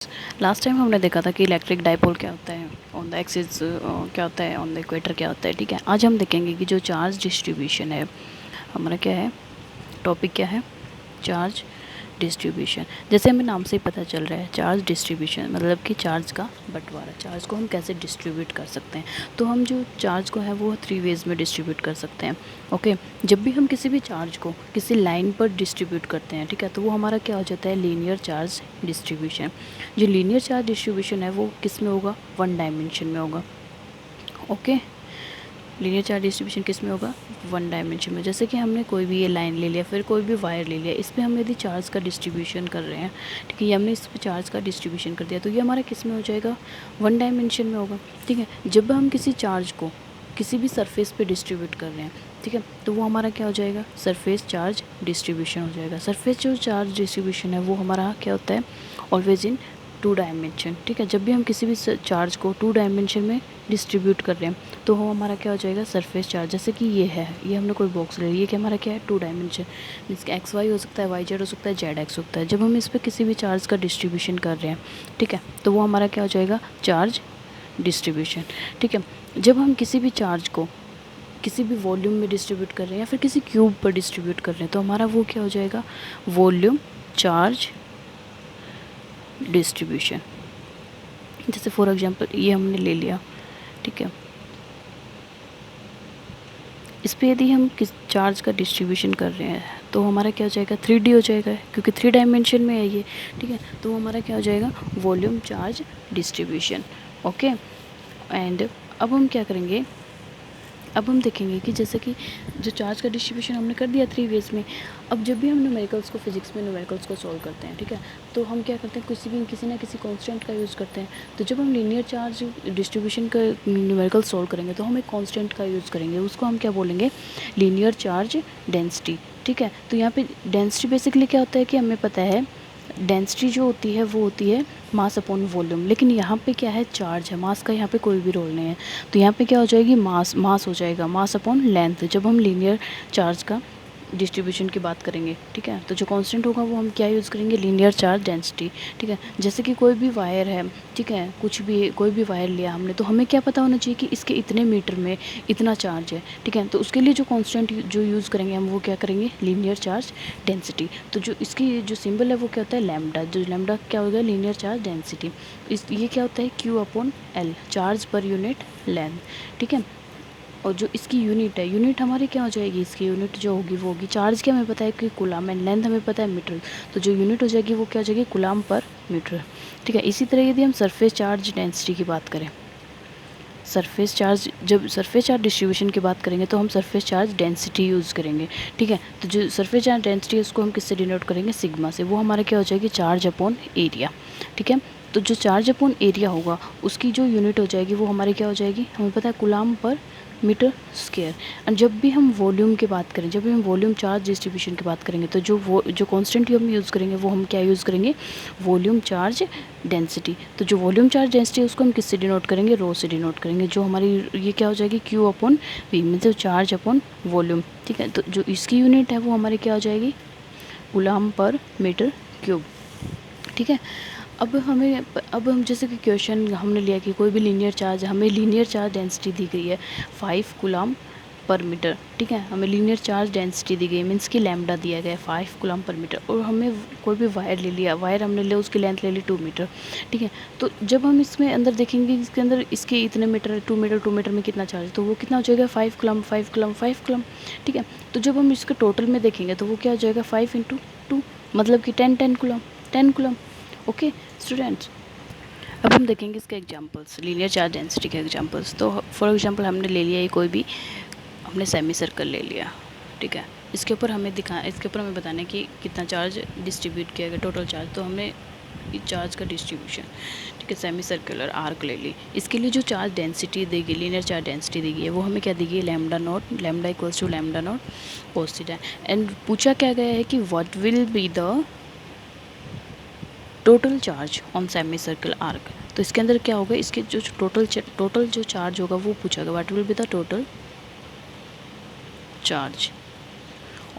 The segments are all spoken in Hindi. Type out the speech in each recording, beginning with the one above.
लास्ट टाइम हमने देखा था कि इलेक्ट्रिक डाइपोल क्या होता है, ऑन द एक्सिस क्या होता है, ऑन द इक्वेटर क्या होता है। ठीक है, आज हम देखेंगे कि जो चार्ज डिस्ट्रीब्यूशन है हमारा क्या है, टॉपिक क्या है, चार्ज डिस्ट्रीब्यूशन। जैसे हमें नाम से ही पता चल रहा है चार्ज डिस्ट्रीब्यूशन मतलब कि चार्ज का बंटवारा, चार्ज को हम कैसे डिस्ट्रीब्यूट कर सकते हैं। तो हम जो चार्ज को है वो 3 वेज में डिस्ट्रीब्यूट कर सकते हैं। ओके, जब भी हम किसी भी चार्ज को किसी लाइन पर डिस्ट्रीब्यूट करते हैं, ठीक है, तो वो हमारा क्या हो जाता है, लीनियर चार्ज डिस्ट्रीब्यूशन। जो लीनियर चार्ज डिस्ट्रीब्यूशन है वो किस में होगा, 1 डायमेंशन में होगा। ओके, लीनियर चार्ज डिस्ट्रीब्यूशन किस में होगा, 1 डायमेंशन में। जैसे कि हमने कोई भी ये लाइन ले लिया, फिर कोई भी वायर ले लिया, इस पर हम यदि चार्ज का डिस्ट्रीब्यूशन कर रहे हैं, ठीक है, हमने इस पर चार्ज का डिस्ट्रीब्यूशन कर दिया, तो ये हमारा किस में हो जाएगा, 1 डायमेंशन में होगा। ठीक है, जब हम किसी चार्ज को किसी भी सरफेस पे डिस्ट्रीब्यूट कर रहे हैं, ठीक है, तो वो हमारा क्या हो जाएगा, सरफेस चार्ज डिस्ट्रीब्यूशन हो जाएगा। सरफेस जो चार्ज डिस्ट्रीब्यूशन है वो हमारा क्या होता है, ऑलवेज इन 2 डायमेंशन। ठीक है, जब भी हम किसी भी चार्ज को 2 डायमेंशन में डिस्ट्रीब्यूट कर रहे हैं तो वो हमारा क्या हो जाएगा, सरफेस चार्ज। जैसे कि ये है, ये हमने कोई बॉक्स ले लिया, ये कि हमारा क्या है, 2 डायमेंशन, जिसका एक्स वाई हो सकता है, वाई जेड हो सकता है, जेड एक्स हो सकता है। जब हम इस पर किसी भी चार्ज का डिस्ट्रीब्यूशन कर रहे हैं, ठीक है, तो वो हमारा क्या हो जाएगा, चार्ज डिस्ट्रीब्यूशन। ठीक है, जब हम किसी भी चार्ज को किसी भी वॉल्यूम में डिस्ट्रीब्यूट कर रहे हैं या फिर किसी क्यूब पर डिस्ट्रीब्यूट कर रहे हैं तो हमारा वो क्या हो जाएगा, वॉल्यूम चार्ज डिस्ट्रीब्यूशन। जैसे फॉर एग्जांपल ये हमने ले लिया, ठीक है, इस पर यदि हम किस चार्ज का डिस्ट्रीब्यूशन कर रहे हैं तो हमारा क्या हो जाएगा, 3D हो जाएगा, क्योंकि 3 डायमेंशन में है ये। ठीक है, तो हमारा क्या हो जाएगा, volume charge distribution. Okay, and अब हम क्या करेंगे, अब हम देखेंगे कि जैसे कि जो चार्ज का डिस्ट्रीब्यूशन हमने कर दिया 3 वेज में। अब जब भी हम न्यूमेरिकल्स को, फिजिक्स में न्यूमेरिकल्स को सॉल्व करते हैं, ठीक है, तो हम क्या करते हैं, किसी ना किसी कांस्टेंट का यूज़ करते हैं। तो जब हम लीनियर चार्ज डिस्ट्रीब्यूशन का न्यूमेरिकल सॉल्व करेंगे तो हम एक कांस्टेंट का यूज़ करेंगे, उसको हम क्या बोलेंगे, लीनियर चार्ज डेंसिटी। ठीक है, तो यहाँ पे डेंसिटी बेसिकली क्या होता है कि हमें पता है डेंसिटी जो होती है वो होती है मास अपॉन वॉल्यूम, लेकिन यहाँ पे क्या है, चार्ज है, मास का यहाँ पे कोई भी रोल नहीं है। तो यहाँ पे क्या हो जाएगी, मास हो जाएगा, मास अपॉन लेंथ, जब हम लीनियर चार्ज का डिस्ट्रीब्यूशन की बात करेंगे। ठीक है, तो जो कांस्टेंट होगा वो हम क्या यूज़ करेंगे, लीनियर चार्ज डेंसिटी। ठीक है, जैसे कि कोई भी वायर है, ठीक है, कुछ भी कोई भी वायर लिया हमने, तो हमें क्या पता होना चाहिए कि इसके इतने मीटर में इतना चार्ज है। ठीक है, तो उसके लिए जो कांस्टेंट जो यूज़ करेंगे हम वो क्या करेंगे, लीनियर चार्ज डेंसिटी। तो जो इसकी जो सिंबल है वो क्या होता है, लैम्डा। जो लैम्डा क्या होगा, लीनियर चार्ज डेंसिटी। ये क्या होता है, Q upon L, charge per unit length. ठीक है, और जो इसकी यूनिट है, यूनिट हमारी क्या हो जाएगी, इसकी यूनिट जो होगी वो होगी, चार्ज क्या हमें पता है कि कूलाम, एंड लेंथ हमें पता है मीटर, तो जो यूनिट हो जाएगी वो क्या हो जाएगी, कूलाम पर मीटर। ठीक है, इसी तरह यदि हम सरफेस चार्ज डेंसिटी की बात करें, सरफेस चार्ज, जब सरफेस चार्ज डिस्ट्रीब्यूशन की बात करेंगे तो हम सरफेस चार्ज डेंसिटी यूज़ करेंगे। ठीक है, तो जो सरफेस चार्ज डेंसिटी है उसको हम किससे डिनोट करेंगे, सिग्मा से। वो हमारा क्या हो जाएगी, चार्ज अपॉन एरिया। ठीक है, तो जो चार्ज अपॉन एरिया होगा उसकी जो यूनिट हो जाएगी वो हमारी क्या हो जाएगी, हमें पता है कूलाम पर मीटर स्क्वायर। एंड जब भी हम वॉल्यूम की बात करें, जब भी हम वॉल्यूम चार्ज डिस्ट्रीब्यूशन की बात करेंगे तो जो कांस्टेंट हम यूज़ करेंगे वो हम क्या यूज़ करेंगे, वॉल्यूम चार्ज डेंसिटी। तो जो वॉल्यूम चार्ज डेंसिटी है उसको हम किससे डिनोट करेंगे, रो से डिनोट करेंगे, जो हमारी ये क्या हो जाएगी, Q अपॉन V, मतलब चार्ज अपॉन वॉल्यूम। ठीक है, तो जो इसकी यूनिट है वो हमारी क्या हो जाएगी, कूलाम पर मीटर क्यूब। ठीक है, अब हम जैसे कि क्वेश्चन हमने लिया कि कोई भी लीनियर चार्ज, हमें लीनियर चार्ज डेंसिटी दी गई है 5 कूलाम पर मीटर। ठीक है, हमें लीनियर चार्ज डेंसिटी दी गई, मीन्स कि लैम्डा दिया गया है 5 कूलाम पर मीटर, और हमें कोई भी वायर ले लिया, वायर हमने लिया उसकी लेंथ ले ली 2 मीटर। ठीक है, तो जब हम इसमें अंदर देखेंगे इसके अंदर इसके इतने मीटर, 2 मीटर में कितना चार्ज, तो वो कितना हो जाएगा, 5 कूलाम 5 कूलाम 5 कूलाम। ठीक है, तो जब हम इसके टोटल में देखेंगे तो वो क्या हो जाएगा, 5 × 2, मतलब कि 10 कूलाम 10 कूलाम। ओके स्टूडेंट्स, अब हम देखेंगे इसके एग्जांपल्स, लीनियर चार्ज डेंसिटी के एग्जांपल्स। तो फॉर एग्जांपल हमने ले लिया ये कोई भी, हमने सेमी सर्कल ले लिया। ठीक है, इसके ऊपर हमें बताना है कि कितना चार्ज डिस्ट्रीब्यूट किया गया, टोटल चार्ज। तो हमने चार्ज का डिस्ट्रीब्यूशन, ठीक है, सेमी सर्कुलर आर्क ले ली। इसके लिए जो चार्ज डेंसिटी देगी, लीनियर चार्ज डेंसिटी देगी है वो हमें क्या देगी, lambda naught, lambda equals to lambda naught cos theta. And पूछा क्या गया है कि what will be the total charge on semi circle arc. तो इसके अंदर क्या होगा, इसके जो टोटल जो चार्ज होगा वो पूछा गया, what will be the total charge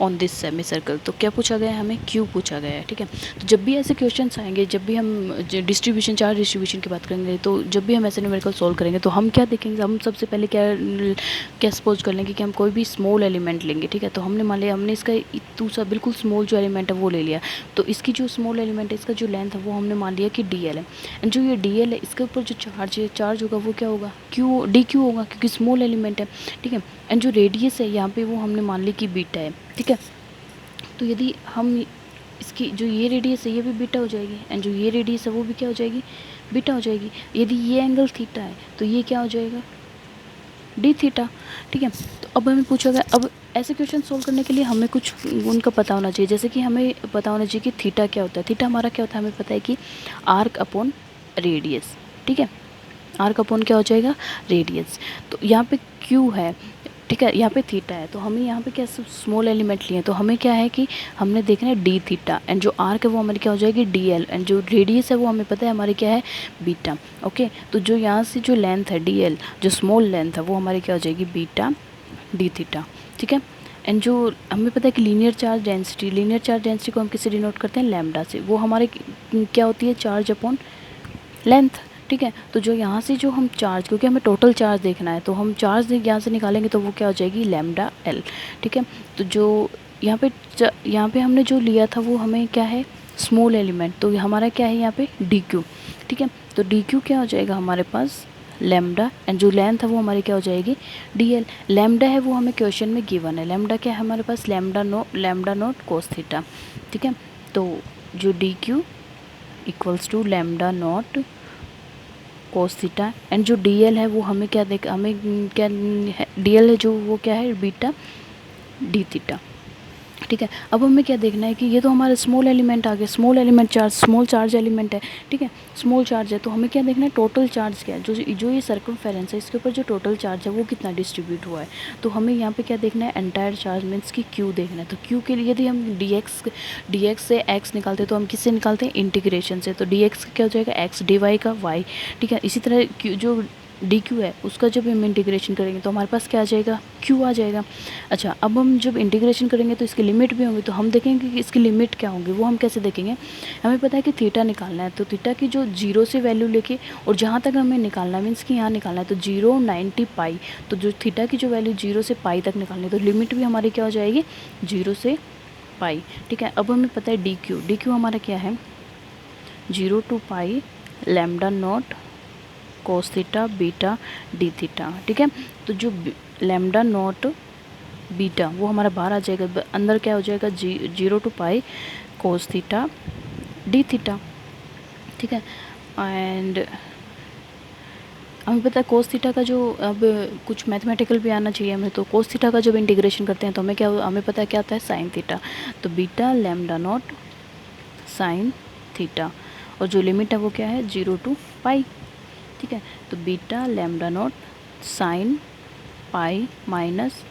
on this semi circle. तो क्या पूछा गया है हमें, क्यू पूछा गया है, ठीक है। तो जब भी ऐसे क्वेश्चंस आएंगे, जब भी हम डिस्ट्रीब्यूशन, चार्ज डिस्ट्रीब्यूशन की बात करेंगे, तो जब भी हम ऐसे न्यूमेरिकल सॉल्व करेंगे तो हम क्या देखेंगे, हम सबसे पहले क्या सपोज कर लेंगे कि हम कोई भी स्मॉल एलिमेंट लेंगे, ठीक है। तो हमने मान लिया, हमने इसका दूसरा बिल्कुल स्मॉल जो एलिमेंट है वो ले लिया, तो इसकी जो स्मॉल एलिमेंट है, इसका जो लेंथ है वो हमने मान लिया कि डी एल है। एंड जो ये डी एल है, इसके ऊपर जो चार्ज है, चार्ज होगा वो क्या होगा, क्यू, डी क्यू होगा, क्योंकि स्मॉल एलिमेंट है, ठीक है। एंड जो रेडियस है यहाँ पे वो हमने मान ली कि बीटा है, ठीक है। तो यदि हम इसकी जो ये रेडियस है ये भी बीटा हो जाएगी, एंड जो ये रेडियस है वो भी क्या हो जाएगी, बीटा हो जाएगी। यदि ये एंगल थीटा है तो ये क्या हो जाएगा, डी थीटा, ठीक है। तो अब हमें पूछा गया, अब ऐसे क्वेश्चन सोल्व करने के लिए हमें कुछ उनका पता होना चाहिए, जैसे कि हमें पता होना चाहिए कि थीटा क्या होता है। थीटा हमारा क्या होता है, हमें पता है कि आर्क अपॉन रेडियस, ठीक है। आर्क अपॉन क्या हो जाएगा, रेडियस। तो यहाँ पे क्यू है, ठीक है, यहाँ पे थीटा है, तो हमें यहाँ पे क्या स्मॉल एलिमेंट लिए हैं, तो हमें क्या है कि हमने देखना है डी थीटा, एंड जो आर्क है वो हमारी क्या हो जाएगी, डी एल, एंड जो रेडियस है वो हमें पता है हमारी क्या है, बीटा, ओके। तो जो यहाँ से जो लेंथ है डी एल, जो स्मॉल लेंथ है वो हमारी क्या हो जाएगी, बीटा डी थीटा, ठीक है। एंड जो हमें पता है कि लीनियर चार्ज डेंसिटी को हम किससे डिनोट करते हैं, लैम्डा से। वो हमारे क्या होती है, चार्ज अपॉन लेंथ, ठीक है। तो जो यहाँ से जो हम चार्ज, क्योंकि हमें टोटल चार्ज देखना है, तो हम चार्ज यहाँ से निकालेंगे तो वो क्या हो जाएगी, लैम्डा एल, ठीक है। तो जो यहाँ पे हमने जो लिया था वो हमें क्या है, स्मॉल एलिमेंट, तो हमारा क्या है यहाँ पे डी क्यू, ठीक है। तो डी क्यू क्या हो जाएगा हमारे पास, लैम्डा, एंड जो लेंथ है वो हमारी क्या हो जाएगी, डी एल। लैम्डा है वो हमें क्वेश्चन में गिवन है, लैम्डा क्या है हमारे पास, लैम्डा नॉट कोस थीटा, ठीक है। तो जो d q equals to lambda naught cos theta, and जो डी एल है वो हमें क्या हमें क्या डी एल है जो वो क्या है, बीटा डी थीटा, ठीक है। अब हमें क्या देखना है कि ये तो हमारा स्मॉल एलिमेंट आ गया, small element charge, small charge element है, ठीक है, स्मॉल चार्ज है। तो हमें क्या देखना है, टोटल चार्ज क्या है, जो ये सर्कमफेरेंस है इसके ऊपर जो टोटल चार्ज है वो कितना डिस्ट्रीब्यूट हुआ है। तो हमें यहाँ पे क्या देखना है, एंटायर चार्ज मीन्स की क्यू देखना है। तो क्यू के लिए यदि हम डी एक्स से एक्स निकालते हैं तो हम किससे निकालते हैं, इंटीग्रेशन से। तो डी एक्स क्या हो जाएगा, एक्स, डी वाई का वाई, ठीक है। इसी तरह क्यू जो डी क्यू है उसका जब हम इंटीग्रेशन करेंगे तो हमारे पास क्या आ जाएगा, क्यू आ जाएगा। अच्छा, अब हम जब इंटीग्रेशन करेंगे तो इसकी लिमिट भी होंगी, तो हम देखेंगे कि इसकी लिमिट क्या होंगी, वो हम कैसे देखेंगे। हमें पता है कि थीटा निकालना है, तो थीटा की जो जीरो से वैल्यू लेके और जहाँ तक हमें निकालना है, मीन्स कि यहाँ निकालना है, तो 0, 90, पाई, तो जो थीटा की जो वैल्यू 0 से पाई तक निकालनी है, तो लिमिट भी हमारी क्या हो जाएगी, 0 से पाई, ठीक है। अब हमें पता है डी क्यू हमारा क्या है, 0 to pi lambda naught cos theta beta D theta, ठीक है। तो जो लैम्डा नॉट बीटा वो हमारा बाहर आ जाएगा, अंदर क्या हो जाएगा, 0 to pi cos theta D theta, ठीक है। एंड हमें पता है कोस थीटा का जो, अब कुछ मैथमेटिकल भी आना चाहिए हमें, तो कोस थीटा का जब इंटीग्रेशन करते हैं तो हमें क्या, हमें पता है क्या आता है, साइन थीटा। तो beta lambda naught sine theta, और जो लिमिट है वो क्या है, 0 to पाई, ठीक है। तो beta lambda naught sine pi minus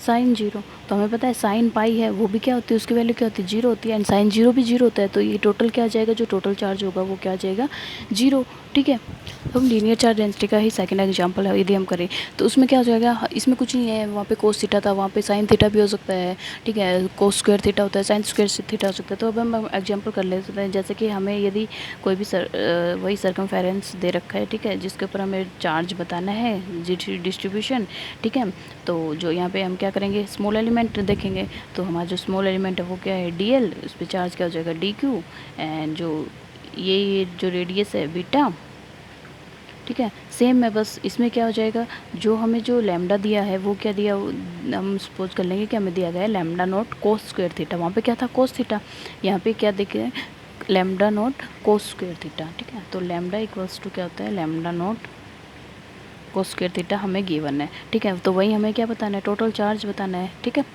sine 0, तो हमें पता है साइन पाई है वो भी क्या होती है, उसकी वैल्यू क्या होती है, 0 होती है, एंड साइन 0 भी 0 होता है। तो ये टोटल क्या आ जाएगा, जो टोटल चार्ज होगा वो क्या आ जाएगा, 0, ठीक है। तो हम लीनियर चार्ज डेंसिटी का ही सेकंड एग्जांपल है, यदि हम करें तो उसमें क्या हो जाएगा, इसमें कुछ नहीं है, वहाँ पे कोस थीटा था, वहाँ पे साइन थीटा भी हो सकता है, ठीक है, कोस स्क्वायर थीटा होता है, साइन स्क्वायर थीटा हो सकता है। तो अब हम एग्जांपल कर लेते हैं, जैसे कि हमें यदि कोई भी वही सर्कमफेरेंस दे रखा है, ठीक है, जिसके ऊपर हमें चार्ज बताना है, डिस्ट्रीब्यूशन, ठीक है। तो जो यहाँ पे हम क्या करेंगे, स्मॉल एलिमेंट देखेंगे, तो हमारा जो स्मॉल एलिमेंट है वो क्या है, डी एल, उस पर चार्ज क्या हो जाएगा, डी क्यू, एंड जो ये जो रेडियस है बीटा, ठीक है। सेम है, बस इसमें क्या हो जाएगा, जो हमें जो लैम्डा दिया है वो क्या दिया, हम सपोज कर लेंगे कि हमें दिया गया है lambda naught cos square theta, वहाँ पे क्या था, कोस थीटा, यहाँ पे क्या देखे, lambda naught cos square theta, ठीक है। तो लैम्डा इक्वल्स टू क्या होता है, lambda naught cos square theta हमें गिवन है, ठीक है। तो वही हमें क्या बताना है, टोटल चार्ज बताना है, ठीक है।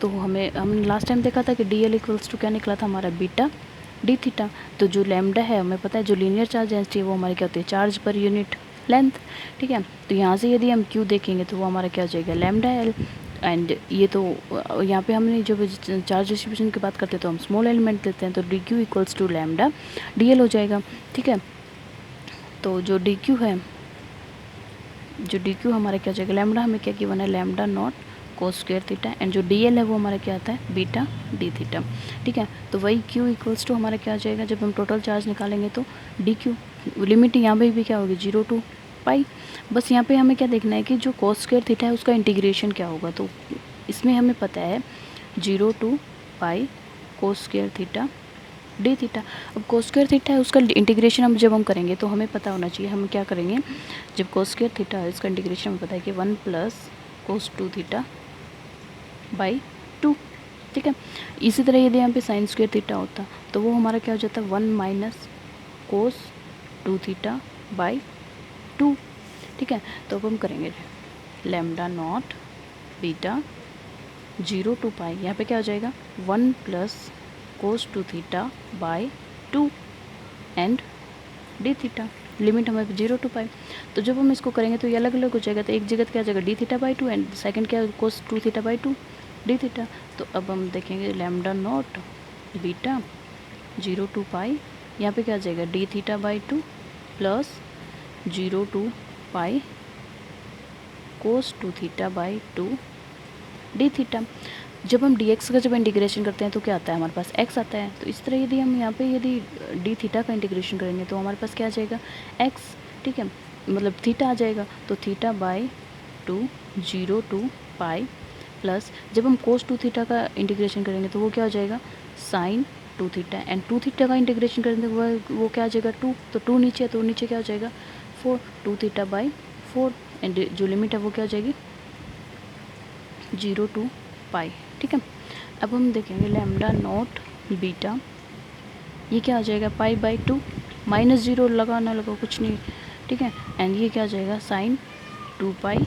तो हमने लास्ट टाइम देखा था कि डी एल इक्वल्स टू क्या निकला था हमारा, बीटा डी थीटा। तो जो लैम्डा है हमें पता है, जो लीनियर चार्ज डेंसिटी है वो हमारी क्या होती है, चार्ज पर यूनिट लेंथ, ठीक है। तो यहाँ से यदि हम क्यू देखेंगे तो वो हमारा क्या हो जाएगा, लैम्डा एल, एंड ये तो यहाँ पे हमने जब चार्ज डिस्ट्रीब्यूशन की बात करते हैं तो हम स्मॉल एलिमेंट लेते हैं, तो d q equals to lambda d l हो जाएगा, ठीक है। तो जो डी क्यू हमारा क्या हो जाएगा, लैम्डा हमें क्या गिवन है, lambda naught cos square theta, and जो डी एल है वो हमारा क्या आता है बीटा डी थीटा। ठीक है, तो वही क्यू इक्वल्स टू हमारा क्या आ जाएगा, जब हम टोटल चार्ज निकालेंगे तो डी क्यू, लिमिट यहाँ पे भी क्या होगी 0 to पाई। बस यहाँ पे हमें क्या देखना है कि जो कोस स्क्वायर थीटा है उसका इंटीग्रेशन क्या होगा, तो इसमें हमें पता है 0 to pi cos square theta D theta. अब कोस स्क्वायर थीटा है उसका इंटीग्रेशन हम करेंगे तो हमें पता होना चाहिए, हम क्या करेंगे, जब कोस स्क्वायर थीटा है इसका इंटीग्रेशन हमें पता है कि 1 प्लस कोस 2 थीटा बाई 2। ठीक है, इसी तरह यदि यहाँ पे साइन स्क्वायर थीटा होता तो वो हमारा क्या हो जाता है 1 माइनस कोस 2 थीटा बाई 2। ठीक है, तो अब हम करेंगे लैम्डा नॉट बीटा 0 to पाई, यहाँ पे क्या हो जाएगा 1 plus cos 2 theta by 2 and D theta, limit हमें 0 to पाई। तो जब हम इसको करेंगे तो ये अलग अलग हो जाएगा, तो एक जगह क्या हो जाएगा D theta by 2 and second क्या कोस 2 थीटा बाई 2 डी थीटा। तो अब हम देखेंगे लैम्डा नॉट बीटा 0 to पाई, यहाँ पे क्या आ जाएगा D theta by 2 plus 0 to pi cos 2 theta by 2 D theta. जब हम डी एक्स का जब इंटीग्रेशन करते हैं तो क्या आता है हमारे पास एक्स आता है, तो इस तरह यदि हम यहाँ पे यदि डी थीटा का इंटीग्रेशन करेंगे तो हमारे पास क्या आ जाएगा एक्स। ठीक है, मतलब थीटा आ जाएगा, तो theta by 2 0 to pi plus जब हम कोस 2 थीटा का इंटीग्रेशन करेंगे तो वो क्या हो जाएगा साइन 2 थीटा, एंड 2 थीटा का इंटीग्रेशन करेंगे वो क्या आ जाएगा 2, तो 2 नीचे है तो नीचे क्या हो जाएगा 4 2 थीटा बाई 4, एंड जो लिमिट है वो क्या हो जाएगी 0 to पाई। ठीक है, अब हम देखेंगे लैम्डा नॉट बीटा, ये क्या आ जाएगा पाई बाई 2, माइनस 0 लगा ना लगा कुछ नहीं। ठीक है, एंड ये क्या आ जाएगा साइन 2 पाई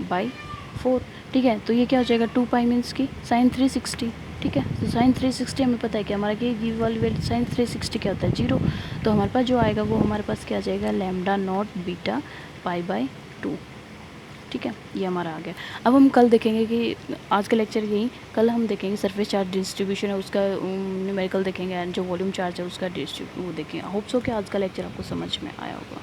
बाई 4। ठीक है, तो ये क्या हो जाएगा 2 पाई मीन्स की साइन 360। ठीक है, तो साइन 360 हमें पता है कि हमारा ये वाली वैल्यू साइन 360 क्या होता है 0, तो हमारे पास जो आएगा वो हमारे पास क्या आ जाएगा lambda naught beta pi by 2। ठीक है, ये हमारा आ गया। अब हम कल देखेंगे कि आज का लेक्चर यही, कल हम देखेंगे सरफेस चार्ज डिस्ट्रीब्यूशन है उसका न्यूमेरिकल देखेंगे, एंड जो वॉल्यूम चार्ज है उसका वो देखेंगे। होप्स हो कि आज का लेक्चर आपको समझ में आया होगा।